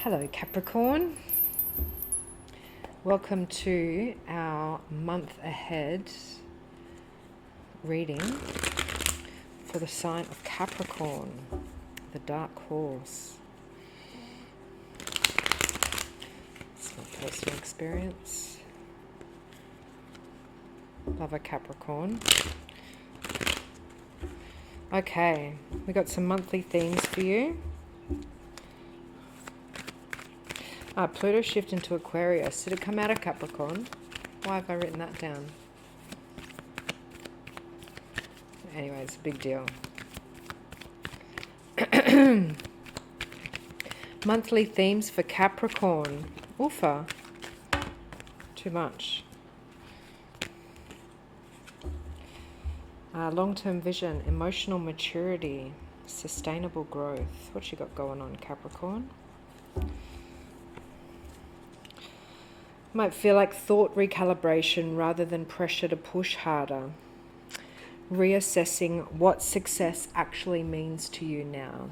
Hello Capricorn, welcome to our month ahead reading for the sign of Capricorn, the dark horse. It's my personal experience. Love a Capricorn. Okay, we got some monthly themes for you. Pluto shift into Aquarius. Did it come out of Capricorn? Why have I written that down? Anyway, it's a big deal. Monthly themes for Capricorn. Oofa. Too much. Long-term vision, emotional maturity, sustainable growth. What you got going on, Capricorn? Might feel like thought recalibration rather than pressure to push harder. Reassessing what success actually means to you now.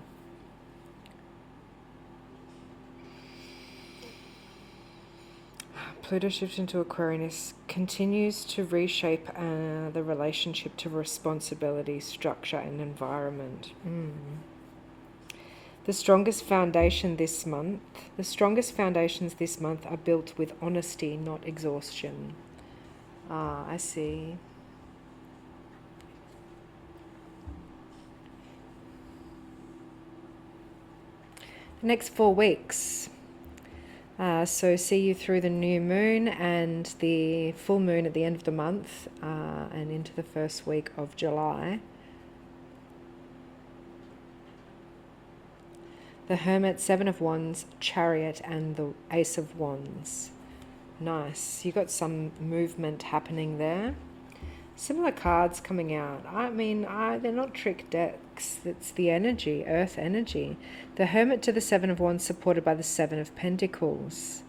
Pluto shift into Aquarius continues to reshape the relationship to responsibility, structure and environment. The strongest foundations this month are built with honesty, not exhaustion. I see. The next 4 weeks. So see you through the new moon and the full moon at the end of the month and into the first week of July. The Hermit, 7 of Wands, Chariot, and the Ace of Wands. Nice. You got some movement happening there. Similar cards coming out. I mean, they're not trick decks. It's the energy, earth energy. The Hermit to the 7 of Wands supported by the 7 of Pentacles.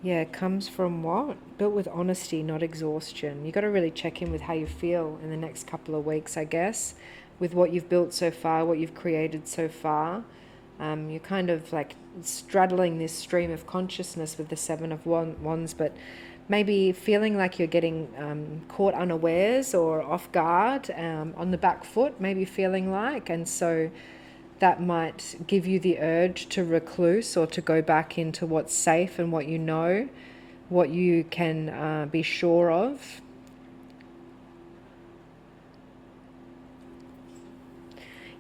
Yeah, it comes from what? Built with honesty, not exhaustion. You got to really check in with how you feel in the next couple of weeks, I guess, with what you've built so far, what you've created so far. You're kind of like straddling this stream of consciousness with the 7 of Wands, but maybe feeling like you're getting caught unawares or off guard, on the back foot, maybe feeling like. And so that might give you the urge to recluse or to go back into what's safe and what you know, what you can be sure of.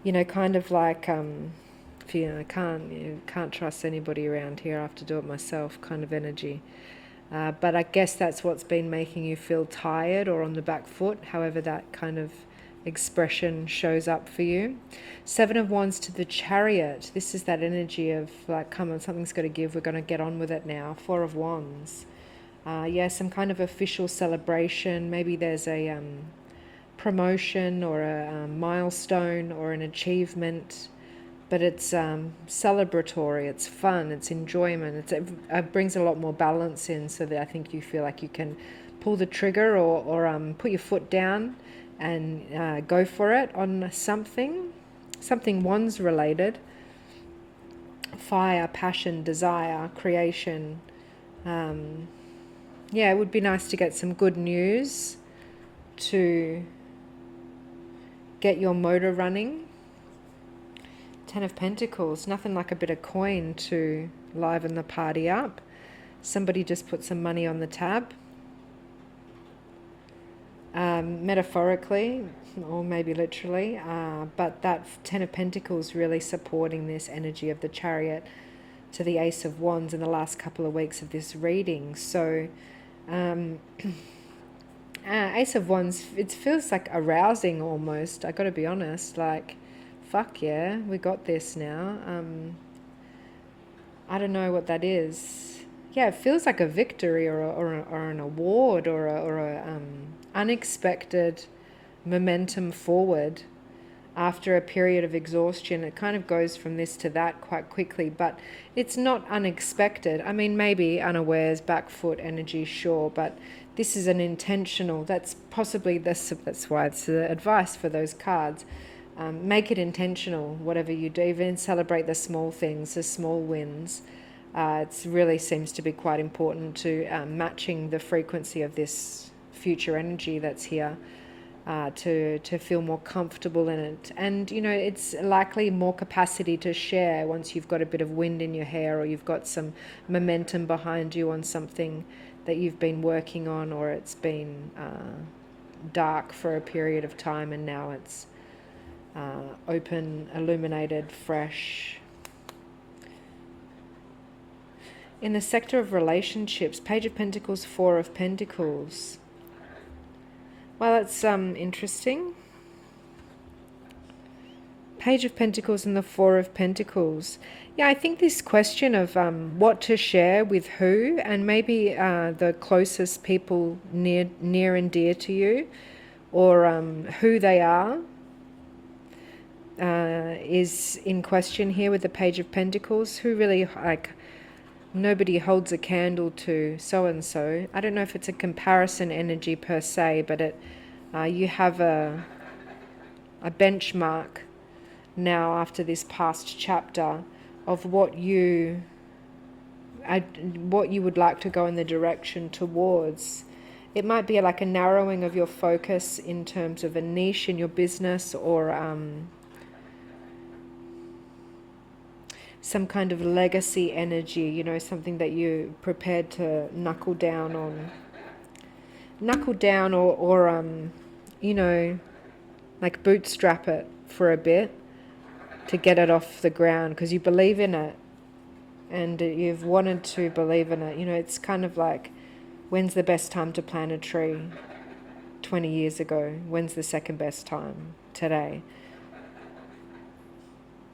You know, kind of like, you can't trust anybody around here, I have to do it myself kind of energy. But I guess that's what's been making you feel tired or on the back foot, however that kind of expression shows up for you. 7 of Wands to the Chariot. This is that energy of like, come on, something's got to give, we're going to get on with it now. 4 of Wands. Yeah, some kind of official celebration. Maybe there's a promotion or a milestone or an achievement, but it's celebratory, it's fun, it's enjoyment, it brings a lot more balance in, so that I think you feel like you can pull the trigger or put your foot down and go for it on something Wands related. Fire, passion, desire, creation. Yeah, it would be nice to get some good news to get your motor running. 10 of Pentacles, nothing like a bit of coin to liven the party up. Somebody just put some money on the tab. Metaphorically, or maybe literally, but that 10 of Pentacles really supporting this energy of the Chariot to the Ace of Wands in the last couple of weeks of this reading. So Ace of Wands, it feels like arousing almost, I gotta be honest, like, fuck yeah, we got this now. I don't know what that is. Yeah, it feels like a victory or an award or a unexpected momentum forward after a period of exhaustion. It kind of goes from this to that quite quickly, but it's not unexpected. I mean, maybe unawares, back foot energy, sure, but this is an intentional, that's possibly this, that's why it's the advice for those cards. make it intentional, whatever you do. Even celebrate the small things, the small wins. It really seems to be quite important to matching the frequency of this future energy that's here, to feel more comfortable in it. And it's likely more capacity to share once you've got a bit of wind in your hair, or you've got some momentum behind you on something that you've been working on, or it's been dark for a period of time and now it's open, illuminated, fresh. In the sector of relationships, Page of Pentacles, Four of Pentacles. Well, it's interesting. Page of Pentacles and the Four of Pentacles. Yeah, I think this question of what to share with who, and maybe the closest people near and dear to you, or who they are, is in question here with the Page of Pentacles. Who really, like, nobody holds a candle to so-and-so. I don't know if it's a comparison energy per se, but you have a benchmark now after this past chapter of what you would like to go in the direction towards. It might be like a narrowing of your focus in terms of a niche in your business, or some kind of legacy energy, something that you're prepared to knuckle down on. Or like bootstrap it for a bit to get it off the ground because you believe in it and you've wanted to believe in it. It's kind of like, when's the best time to plant a tree? 20 years ago. When's the second best time? Today.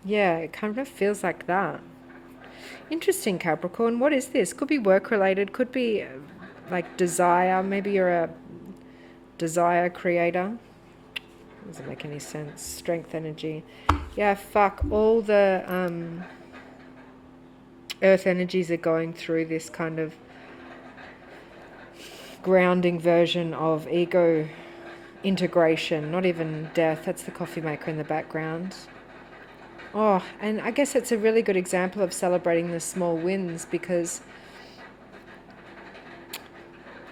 Yeah, it kind of feels like that. Interesting, Capricorn. What is this? Could be work-related. Could be like desire. Maybe you're a desire creator. Doesn't make any sense. Strength energy. Yeah, fuck. All the earth energies are going through this kind of grounding version of ego integration. Not even death. That's the coffee maker in the background. Oh, and I guess it's a really good example of celebrating the small wins, because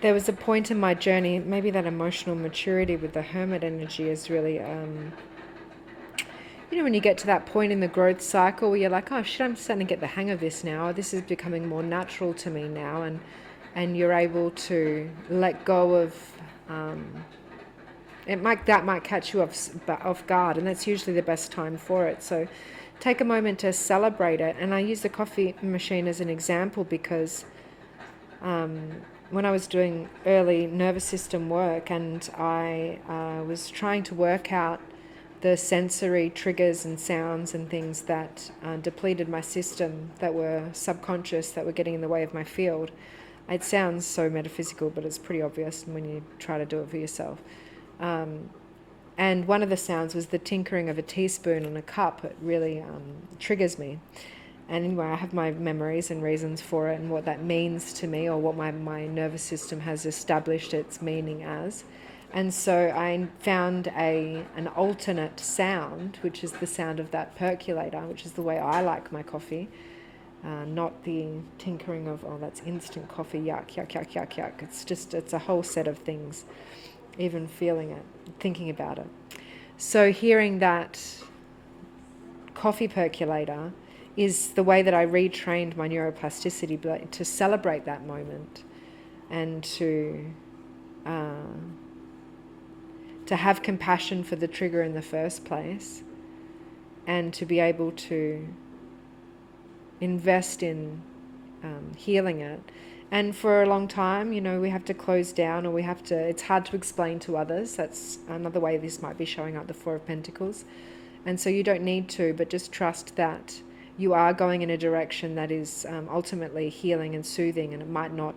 there was a point in my journey, maybe that emotional maturity with the hermit energy is really, when you get to that point in the growth cycle where you're like, oh shit, I'm starting to get the hang of this now. This is becoming more natural to me now. And you're able to let go of, that might catch you off guard, and that's usually the best time for it. So take a moment to celebrate it. And I use the coffee machine as an example because when I was doing early nervous system work and I was trying to work out the sensory triggers and sounds and things that depleted my system, that were subconscious, that were getting in the way of my field. It sounds so metaphysical, but it's pretty obvious when you try to do it for yourself. And one of the sounds was the tinkering of a teaspoon on a cup. It really triggers me. And anyway, I have my memories and reasons for it and what that means to me, or what my nervous system has established its meaning as. And so I found an alternate sound, which is the sound of that percolator, which is the way I like my coffee. Not the tinkering of, oh, that's instant coffee, yuck, yuck, yuck, yuck, yuck. It's a whole set of things, even feeling it, thinking about it. So hearing that coffee percolator is the way that I retrained my neuroplasticity to celebrate that moment and to have compassion for the trigger in the first place, and to be able to invest in healing it. And for a long time, we have to close down, or it's hard to explain to others. That's another way this might be showing up, the Four of Pentacles. And so you don't need to, but just trust that you are going in a direction that is ultimately healing and soothing, and it might not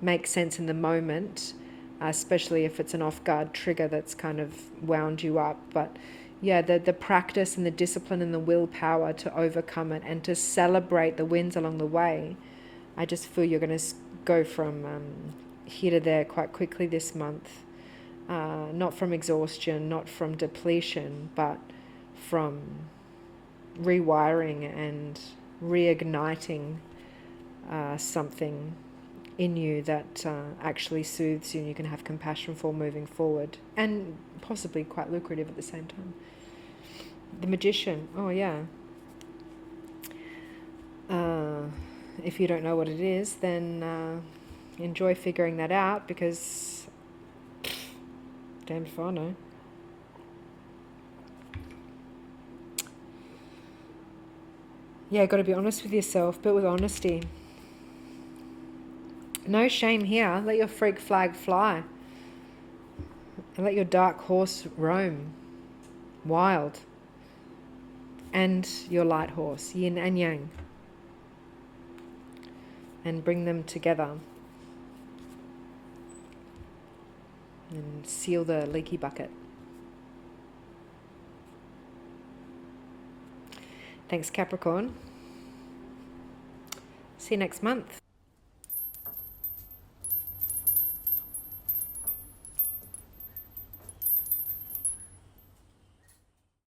make sense in the moment, especially if it's an off-guard trigger that's kind of wound you up. But yeah, the practice and the discipline and the willpower to overcome it and to celebrate the wins along the way. I just feel you're going to go from here to there quite quickly this month. Not from exhaustion, not from depletion, but from rewiring and reigniting something in you that actually soothes you and you can have compassion for moving forward, and possibly quite lucrative at the same time. The Magician, oh yeah. If you don't know what it is, then enjoy figuring that out, because damned if I know. Yeah, got to be honest with yourself, but with honesty. No shame here. Let your freak flag fly. And let your dark horse roam wild. And your light horse, yin and yang. And bring them together. And seal the leaky bucket. Thanks, Capricorn. See you next month.